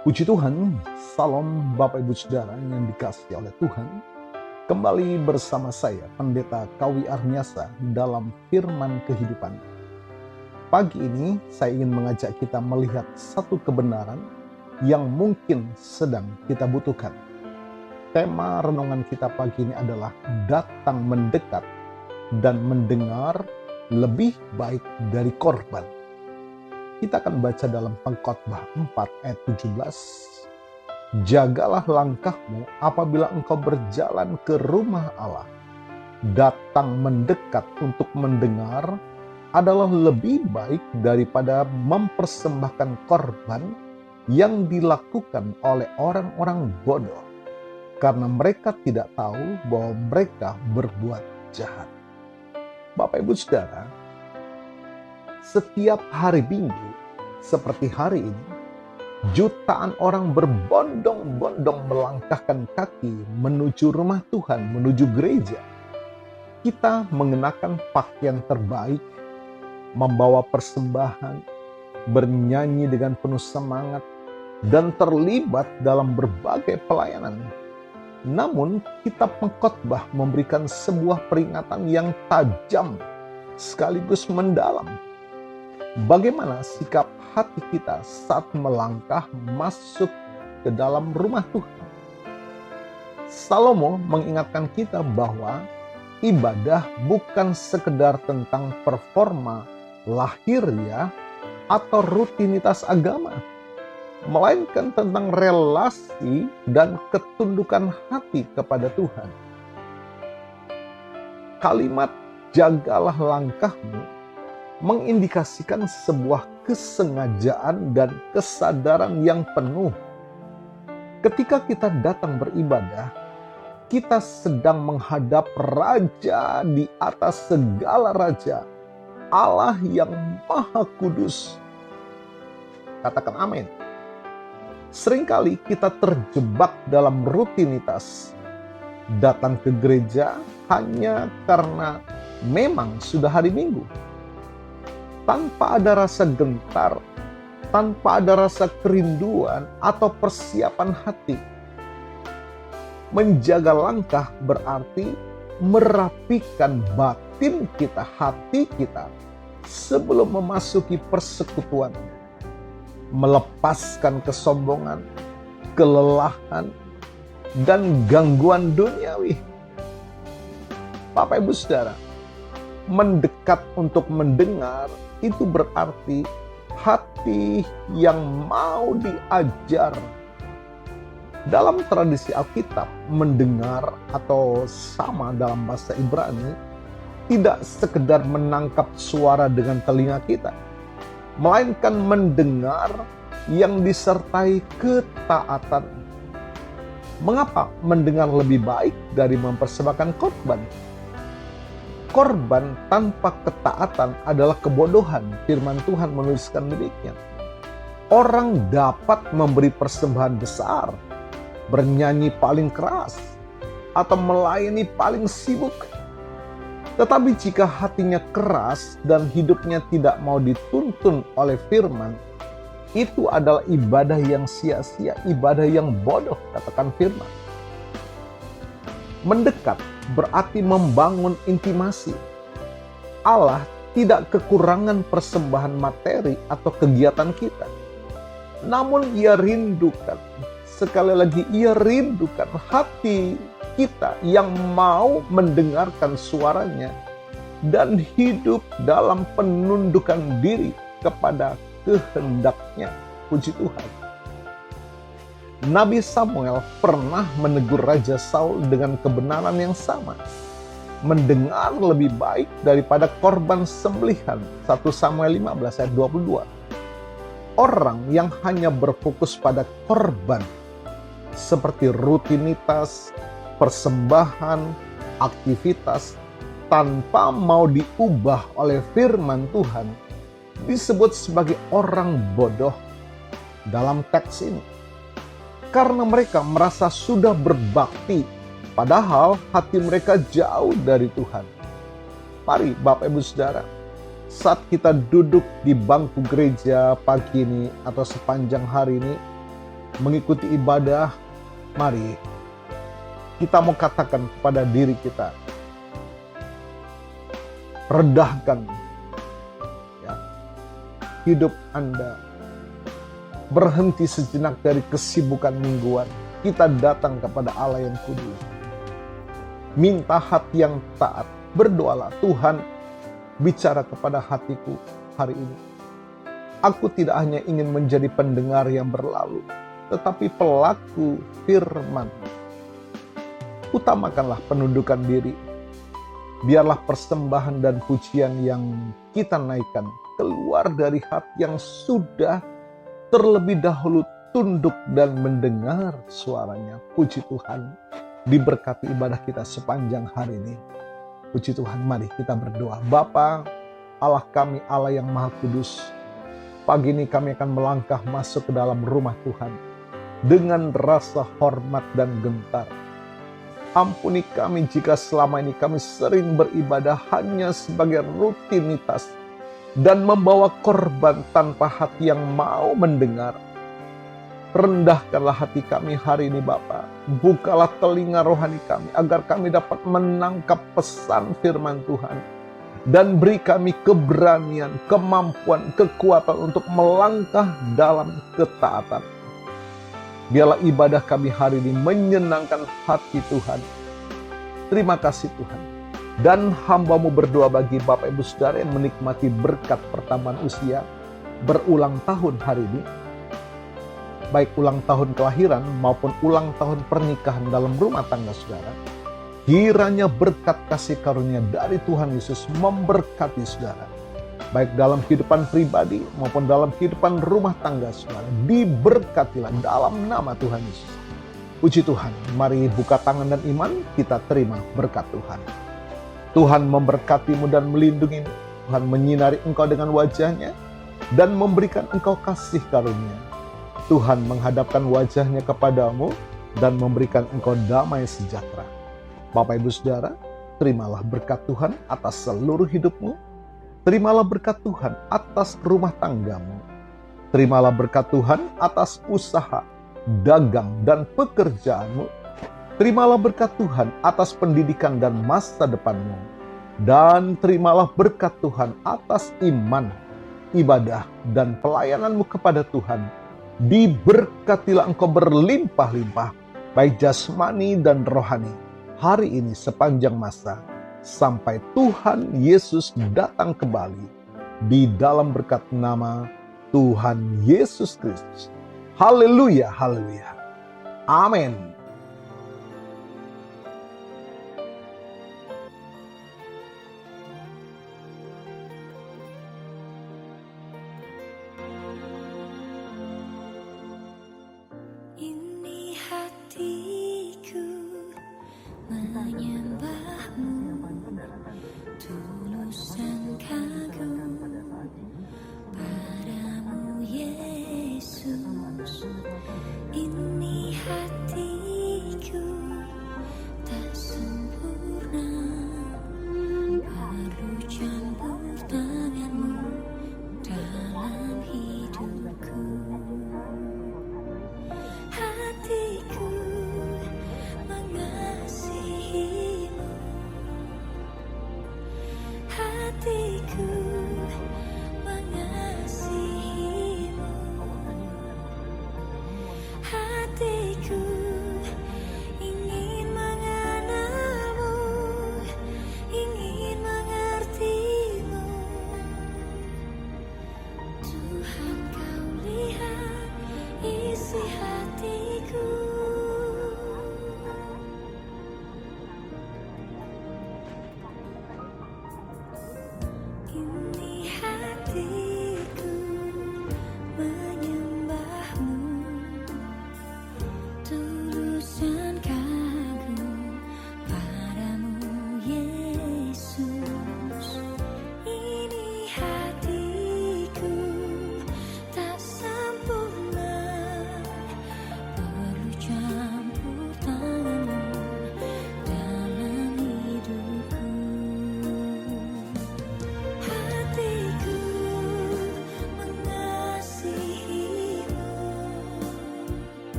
Puji Tuhan, salam Bapak Ibu Saudara yang dikasihi oleh Tuhan. Kembali bersama saya, Pendeta Kawi Arniasa dalam Firman Kehidupan. Pagi ini saya ingin mengajak kita melihat satu kebenaran yang mungkin sedang kita butuhkan. Tema renungan kita pagi ini adalah datang mendekat dan mendengar lebih baik dari korban. Kita akan baca dalam Pengkhotbah 4 ayat 17. Jagalah langkahmu apabila engkau berjalan ke rumah Allah. Datang mendekat untuk mendengar adalah lebih baik daripada mempersembahkan korban yang dilakukan oleh orang-orang bodoh, karena mereka tidak tahu bahwa mereka berbuat jahat. Bapak Ibu Saudara, setiap hari Minggu seperti hari ini, jutaan orang berbondong-bondong melangkahkan kaki menuju rumah Tuhan, menuju gereja. Kita mengenakan pakaian terbaik, membawa persembahan, bernyanyi dengan penuh semangat, dan terlibat dalam berbagai pelayanan. Namun, kitab Pengkhotbah memberikan sebuah peringatan yang tajam sekaligus mendalam. Bagaimana sikap hati kita saat melangkah masuk ke dalam rumah Tuhan? Salomo mengingatkan kita bahwa ibadah bukan sekedar tentang performa lahiriah atau rutinitas agama, melainkan tentang relasi dan ketundukan hati kepada Tuhan. Kalimat jagalah langkahmu mengindikasikan sebuah kesengajaan dan kesadaran yang penuh. Ketika kita datang beribadah, kita sedang menghadap Raja di atas segala raja, Allah yang Maha Kudus. Katakan amin. Seringkali kita terjebak dalam rutinitas, datang ke gereja hanya karena memang sudah hari Minggu, tanpa ada rasa gentar, tanpa ada rasa kerinduan atau persiapan hati. Menjaga langkah berarti merapikan batin kita, hati kita, sebelum memasuki persekutuan. Melepaskan kesombongan, kelelahan, dan gangguan duniawi. Bapak Ibu Saudara, mendekat untuk mendengar itu berarti hati yang mau diajar. Dalam tradisi Alkitab, mendengar atau sama dalam bahasa Ibrani tidak sekedar menangkap suara dengan telinga kita, melainkan mendengar yang disertai ketaatan. Mengapa mendengar lebih baik dari mempersembahkan korban? Korban tanpa ketaatan adalah kebodohan. Firman Tuhan menuliskan demikian. Orang dapat memberi persembahan besar, bernyanyi paling keras, atau melayani paling sibuk. Tetapi jika hatinya keras dan hidupnya tidak mau dituntun oleh firman, itu adalah ibadah yang sia-sia, ibadah yang bodoh, katakan firman. Mendekat berarti membangun intimasi. Allah tidak kekurangan persembahan materi atau kegiatan kita. Namun Ia rindukan, sekali lagi Ia rindukan hati kita yang mau mendengarkan suaranya dan hidup dalam penundukan diri kepada kehendaknya. Puji Tuhan. Nabi Samuel pernah menegur Raja Saul dengan kebenaran yang sama. Mendengar lebih baik daripada korban sembelihan. 1 Samuel 15 ayat 22. Orang yang hanya berfokus pada korban, seperti rutinitas, persembahan, aktivitas, tanpa mau diubah oleh firman Tuhan, disebut sebagai orang bodoh dalam teks ini. Karena mereka merasa sudah berbakti, padahal hati mereka jauh dari Tuhan. Mari Bapak Ibu Saudara, saat kita duduk di bangku gereja pagi ini atau sepanjang hari ini, mengikuti ibadah, mari kita mau katakan kepada diri kita, redahkan ya, hidup Anda, berhenti sejenak dari kesibukan mingguan. Kita datang kepada Allah yang kudus, minta hati yang taat. Berdoalah, Tuhan bicara kepada hatiku hari ini. Aku tidak hanya ingin menjadi pendengar yang berlalu, tetapi pelaku firman. Utamakanlah penundukan diri. Biarlah persembahan dan pujian yang kita naikkan keluar dari hati yang sudah terlebih dahulu tunduk dan mendengar suaranya. Puji Tuhan, diberkati ibadah kita sepanjang hari ini. Puji Tuhan, mari kita berdoa. Bapa, Allah kami, Allah yang Maha Kudus, pagi ini kami akan melangkah masuk ke dalam rumah Tuhan dengan rasa hormat dan gentar. Ampuni kami jika selama ini kami sering beribadah hanya sebagai rutinitas dan membawa korban tanpa hati yang mau mendengar. Rendahkanlah hati kami hari ini Bapa. Bukalah telinga rohani kami agar kami dapat menangkap pesan firman Tuhan. Dan beri kami keberanian, kemampuan, kekuatan untuk melangkah dalam ketaatan. Biarlah ibadah kami hari ini menyenangkan hati Tuhan. Terima kasih Tuhan. Dan hamba-Mu berdoa bagi Bapak Ibu Saudara yang menikmati berkat pertambahan usia berulang tahun hari ini. Baik ulang tahun kelahiran maupun ulang tahun pernikahan dalam rumah tangga saudara. Kiranya berkat kasih karunia dari Tuhan Yesus memberkati saudara. Baik dalam kehidupan pribadi maupun dalam kehidupan rumah tangga saudara. Diberkatilah dalam nama Tuhan Yesus. Puji Tuhan, mari buka tangan dan iman, kita terima berkat Tuhan. Tuhan memberkatimu dan melindungimu. Tuhan menyinari engkau dengan wajahnya dan memberikan engkau kasih karunia. Tuhan menghadapkan wajahnya kepadamu dan memberikan engkau damai sejahtera. Bapak Ibu Saudara, terimalah berkat Tuhan atas seluruh hidupmu. Terimalah berkat Tuhan atas rumah tanggamu. Terimalah berkat Tuhan atas usaha, dagang, dan pekerjaanmu. Terimalah berkat Tuhan atas pendidikan dan masa depanmu. Dan terimalah berkat Tuhan atas iman, ibadah, dan pelayananmu kepada Tuhan. Diberkatilah engkau berlimpah-limpah, baik jasmani dan rohani, hari ini sepanjang masa, sampai Tuhan Yesus datang kembali, di dalam berkat nama Tuhan Yesus Kristus. Haleluya, haleluya. Amin.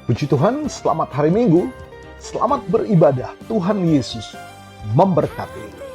Puji Tuhan, selamat hari Minggu, selamat beribadah. Tuhan Yesus memberkati.